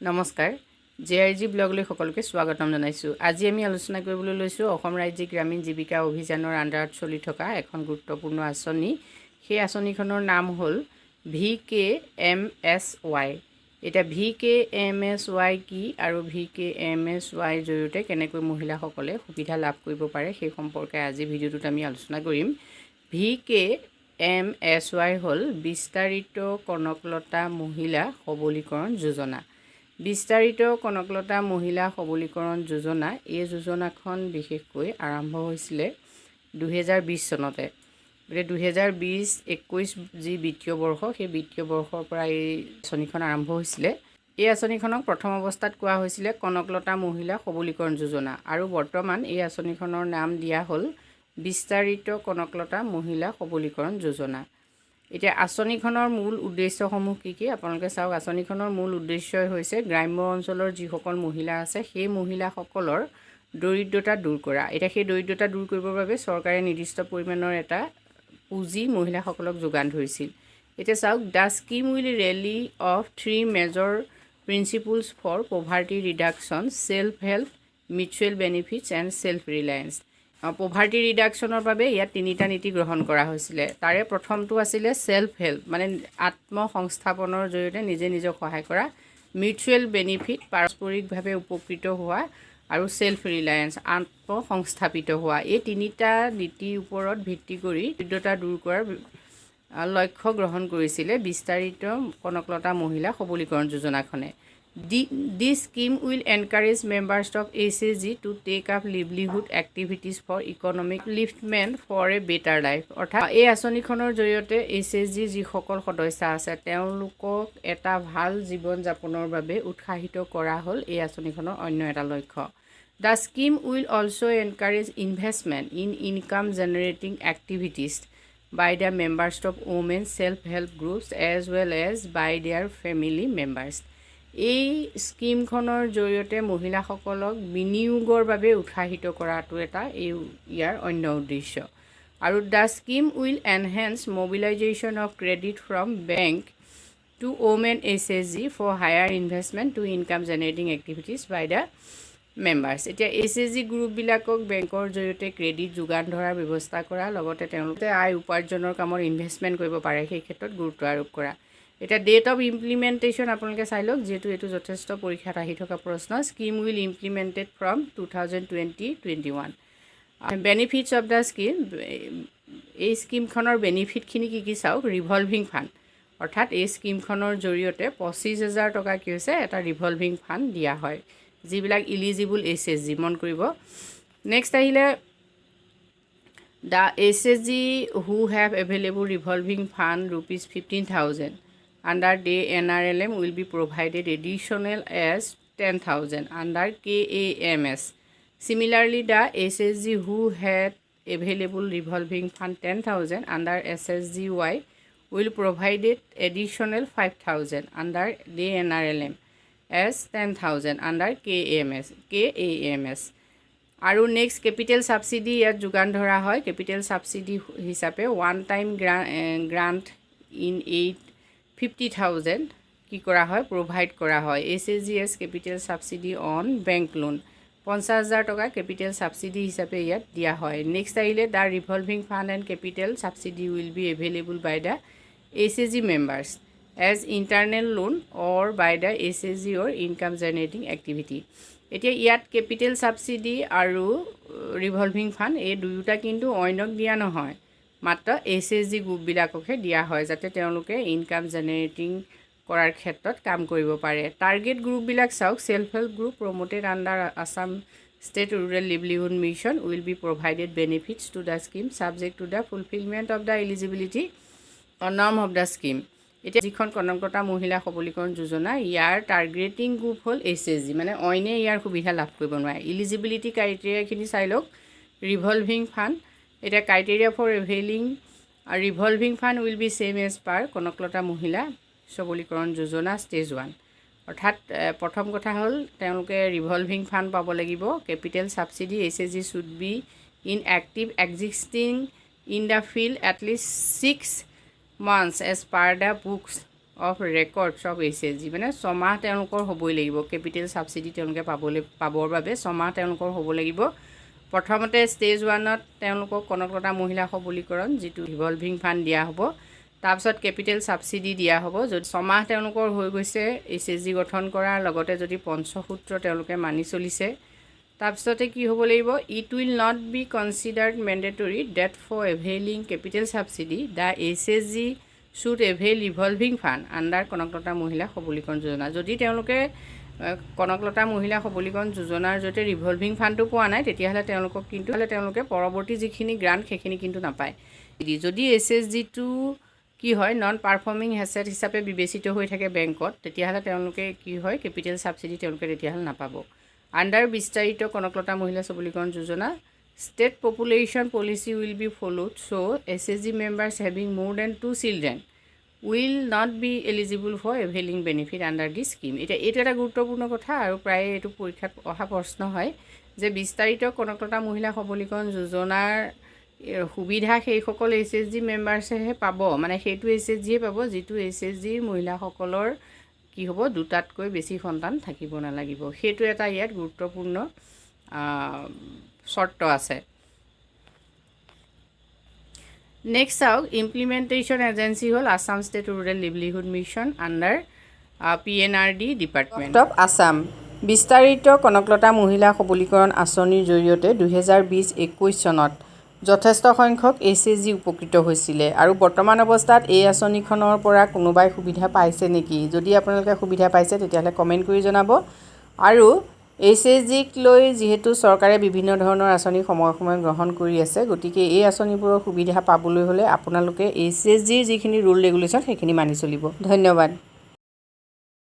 নমস্কাৰ জেআৰজি ব্লগলৈ সকলোকে স্বাগতম জনাইছোঁ। আজি আমি আলোচনা কৰিবলৈ লৈছোঁ অসম ৰাজ্যিক গ্ৰামীণ জীৱিকা অভিযানৰ আণ্ডাৰত চলি থকা এখন গুৰুত্বপূৰ্ণ আঁচনি। সেই আঁচনিখনৰ নাম হ'ল VKMSY। এতিয়া VKMSY কি আৰু VKMSYৰ জৰিয়তে কেনেকৈ মহিলাসকলে সুবিধা লাভ কৰিব পাৰে সেই সম্পৰ্কে আজি ভিডিঅ'টোত আমি আলোচনা কৰিম। VKMSY হ'ল বিস্তাৰিত কনকলতা মহিলা সবলীকৰণ যোজনা। বিস্তাৰিত কনকলতা মহিলা সবলীকৰণ যোজনা এই যোজনাখন বিশেষকৈ আৰম্ভ হৈছিলে 2020 চনতে। গতিকে 2020-21 যি বিত্তীয় বৰ্ষ সেই বিত্তীয় বৰ্ষৰ পৰা এই আঁচনিখন আৰম্ভ হৈছিলে। এই আঁচনিখনক প্ৰথম অৱস্থাত কোৱা হৈছিলে কনকলতা মহিলা সবলীকৰণ যোজনা আৰু বৰ্তমান এই আঁচনিখনৰ নাম দিয়া হ'ল বিস্তাৰিত কনকলতা মহিলা সবলীকৰণ যোজনা। এতিয়া আঁচনিখনৰ মূল উদ্দেশ্যসমূহ কি আপোনালোকে চাওক। আঁচনিখনৰ মূল উদ্দেশ্যই হৈছে গ্ৰাম্য অঞ্চলৰ যিসকল মহিলা আছে সেই মহিলাসকলৰ দৰিদ্ৰতা দূৰ কৰা। এতিয়া সেই দৰিদ্ৰতা দূৰ কৰিবৰ বাবে চৰকাৰে নিৰ্দিষ্ট পৰিমাণৰ এটা পুঁজি মহিলাসকলক যোগান ধৰিছিল। এতিয়া চাওক, the scheme will rely of 3 major principles for poverty reduction, self help, mutual benefits and self reliance. Poverty ৰিডাকশ্যনৰ বাবে ইয়াত 3টা নীতি গ্ৰহণ কৰা হৈছিলে। তাৰে প্ৰথমটো আছিলে ছেল্ফ হেল্প, মানে আত্মসংস্থাপনৰ জৰিয়তে নিজে নিজক সহায় কৰা, মিউচুৱেল বেনিফিট পাৰস্পৰিকভাৱে উপকৃত হোৱা আৰু ছেল্ফ ৰিলায়েন্স আত্মসংস্থাপিত হোৱা। এই 3টা নীতিৰ ওপৰত ভিত্তি কৰি দৰিদ্ৰতা দূৰ কৰাৰ লক্ষ্য গ্ৰহণ কৰিছিলে বিস্তাৰিত কনকলতা মহিলা সবলীকৰণ যোজনাখনে। This scheme will encourage members of SHG to take up livelihood activities for economic upliftment for a better life। অৰ্থাৎ এই আঁচনিখনৰ জৰিয়তে SHG যিসকল সদস্য আছে তেওঁলোকক এটা ভাল জীৱন যাপনৰ বাবে উৎসাহিত কৰা হ'ল এই আঁচনিখনৰ অন্য এটা লক্ষ্য। The scheme will also encourage investment in income generating activities by the members of women self-help groups as well as by their family members। এই স্কিমখনৰ জৰিয়তে মহিলাসকলক বিনিয়োগৰ বাবে উৎসাহিত কৰাটো এটা ইয়াৰ অন্য উদ্দেশ্য। আৰু the scheme will enhance mobilisation of credit from bank to women SHG for higher investment to income generating activities by the members. এতিয়া SHG গ্ৰুপবিলাকক বেংকৰ জৰিয়তে ক্ৰেডিট যোগান ধৰাৰ ব্যৱস্থা কৰা, লগতে তেওঁলোকে আয় উপাৰ্জনৰ কামত ইনভেষ্টমেণ্ট কৰিব পাৰে সেই ক্ষেত্ৰত গুৰুত্ব আৰোপ কৰা। এতিয়া ডেট অফ ইমপ্লিমেণ্টেশ্যন আপোনালোকে চাই লওক, যিহেতু এইটো যথেষ্ট পৰীক্ষাত আহি থকা প্ৰশ্ন। Scheme will implemented from 2020-21। Benefits of the scheme, এই স্কিমখনৰ বেনিফিটখিনি কি চাওক। ৰিভলভিং ফাণ্ড, অৰ্থাৎ এই স্কিমখনৰ জৰিয়তে 25,000 টকা কি হৈছে এটা ৰিভলভিং ফাণ্ড দিয়া হয় যিবিলাক ইলিজিবল SHG, মন কৰিব। নেক্সট আহিলে the SHG who have available revolving fund ₹15,000 under the ASRLM will be provided additional as 10,000 under KAMS. Similarly, the SHG who had available revolving fund 10,000 under SHGY will provided additional 5,000 under the ASRLM as 10,000 under KAMS. আৰু next capital subsidy ইয়াত যোগান ধৰা হয়। Capital subsidy হিচাপে one time grant in 50,000 কি কৰা হয়, provide কৰা হয়। SHGS capital subsidy on bank loan 50,000 টকা কেপিটেল ছাবচিডি হিচাপে ইয়াত দিয়া হয়। নেক্সট আহিলে the revolving fund and capital subsidy will be available by the SHG members as internal loan or by the SHG or income generating activity. এতিয়া ইয়াত capital subsidy আৰু revolving fund এই দুয়োটা কিন্তু অন্যক দিয়া নহয়, মাত্ৰ SHG গ্ৰুপবিলাককহে দিয়া হয় যাতে তেওঁলোকে ইনকাম জেনেৰেটিং কৰাৰ ক্ষেত্ৰত কাম কৰিব পাৰে। টাৰ্গেট গ্ৰুপবিলাক চাওক। Self help group promoted under Assam state rural livelihood mission will be provided benefits to the scheme subject to the fulfilment of the eligibility norm of the scheme. এতিয়া যিখন কনকলতা মহিলা সবলীকৰণ যোজনা ইয়াৰ টাৰ্গেটিং গ্ৰুপ হ'ল SHG, মানে অইনে ইয়াৰ সুবিধা লাভ কৰিব নোৱাৰে। ইলিজিবিলিটি ক্ৰাইটেৰিয়াখিনি চাই লওক। ৰিভলভিং ফাণ্ড, এতিয়া criteria for availing revolving fund will be same as per Kanaklata Mahila Sabalikaran Yojana stage 1। অৰ্থাৎ প্ৰথম কথা হ'ল তেওঁলোকে ৰিভলভিং ফাণ্ড পাব লাগিব। Capital subsidy SHG should be in active existing in the field at least 6 months as per the books of records of SHG মানে 6 মাহ তেওঁলোকৰ হ'বই লাগিব কেপিটেল ছাবচিডি তেওঁলোকে পাবৰ বাবে 6 মাহ তেওঁলোকৰ হ'ব লাগিব প্ৰথমতে ষ্টেজ 1ত তেওঁলোকক কনকলতা মহিলা সবলীকৰণ যিটো ৰিভলভিং ফাণ্ড দিয়া হ'ব তাৰপিছত কেপিটেল ছাবচিডি দিয়া হ'ব যদি 6 মাহ তেওঁলোকৰ হৈ গৈছে SHG গঠন কৰাৰ লগতে যদি পঞ্চসূত্ৰ তেওঁলোকে মানি চলিছে তাৰপিছতে কি হ'ব লাগিব it will not be considered mandatory date for availing capital subsidy the SHG should avail revolving fund under Kanaklata Mahila Sabalikaran যোজনা যদি তেওঁলোকে কনকলতা মহিলা সবলীকৰণ যোজনাৰ জৰিয়তে ৰিভলভিং ফাণ্ডটো পোৱা নাই তেতিয়াহ'লে তেওঁলোকে পৰৱৰ্তী যিখিনি গ্ৰাণ্ট সেইখিনি কিন্তু নাপায় যদি SHGটো কি হয় নন পাৰফৰ্মিং এছেট হিচাপে বিবেচিত হৈ থাকে বেংকত তেতিয়াহ'লে তেওঁলোকে কি হয় কেপিটেল ছাবচিডি তেওঁলোকে তেতিয়াহ'লে নাপাব আণ্ডাৰ বিস্তাৰিত কনকলতা মহিলা সবলীকৰণ যোজনা state population policy will be followed so SHG members having more than 2 children will not be eligible for availing benefit under this scheme এইটো এটা গুৰুত্বপূৰ্ণ কথা আৰু প্ৰায় এইটো পৰীক্ষাত অহা প্ৰশ্ন হয় যে বিস্তাৰিত কনকলতা মহিলা সবলীকৰণ যোজনাৰ সুবিধা সেইসকল SHG মেম্বাৰ্ছেহে পাব মানে সেইটো SHGয়ে পাব যিটো SHG মহিলাসকলৰ কি হ'ব দুটাতকৈ বেছি সন্তান থাকিব নালাগিব সেইটো এটা ইয়াত গুৰুত্বপূৰ্ণ শৰ্ত আছে নেক্সট চাওক ইমপ্লিমেন্টেশ্যন এজেন্সি হ'ল Assam state rural livelihood mission under PNRD department of Assam বিস্তাৰিত কনকলতা মহিলা সবলীকৰণ আঁচনিৰ জৰিয়তে 2020-21 চনত যথেষ্ট সংখ্যক SHG উপকৃত হৈছিলে আৰু বৰ্তমান অৱস্থাত এই আঁচনিখনৰ পৰা কোনোবাই সুবিধা পাইছে নেকি যদি আপোনালোকে সুবিধা পাইছে তেতিয়াহ'লে কমেণ্ট কৰি জনাব আৰু SHGক লৈ যেহেতু চৰকাৰে বিভিন্ন ধৰণৰ আঁচনি সময় গ্ৰহণ কৰি আছে গতিকে এই আঁচনিবোৰৰ সুবিধা পাবলৈ হ'লে আপোনালোকে SHGৰ যিখিনি ৰুল ৰেগুলেশ্যন সেইখিনি মানি চলিব ধন্যবাদ